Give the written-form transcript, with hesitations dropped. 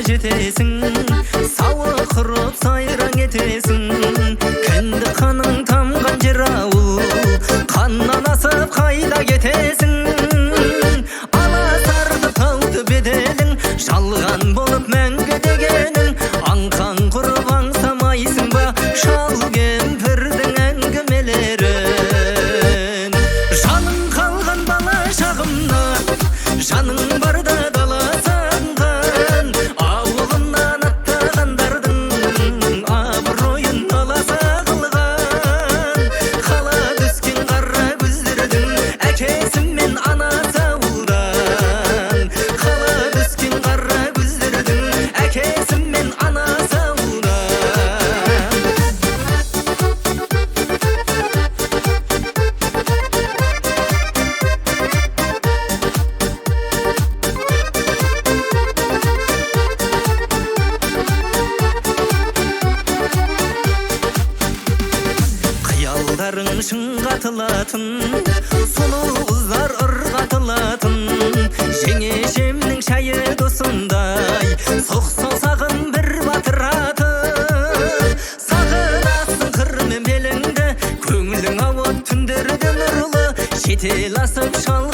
жетесің, сауы құрып сайран етесің. Кінді қаның тамған жер ауыл, қаннан асып қайда кетесің. Аласарды тауды беделің, жалған болып мәңгі дегенің. Аңқан құрып аңсамайсың ба шал кемпірдің әңгімелерін? Жаның қалған бала шағымнан, жаның барда дала сағынған. Ауылынан аттағандардың абыройын аласа қылған. Қала түскен қара көздердің әкесі мен анасы ауылдан. Қала түскен қара көздердің әкесі мен анасы ауылдан. Қиялдарың шыңға атылатын, сұлу қыздар ырғатылатын. Жеңешемнің шайы досындай, соқ саусағын бір батыратып. Сағынасың қыр мен беліңді, көңілің ауып түндерде нұрлы. Шетел асып шал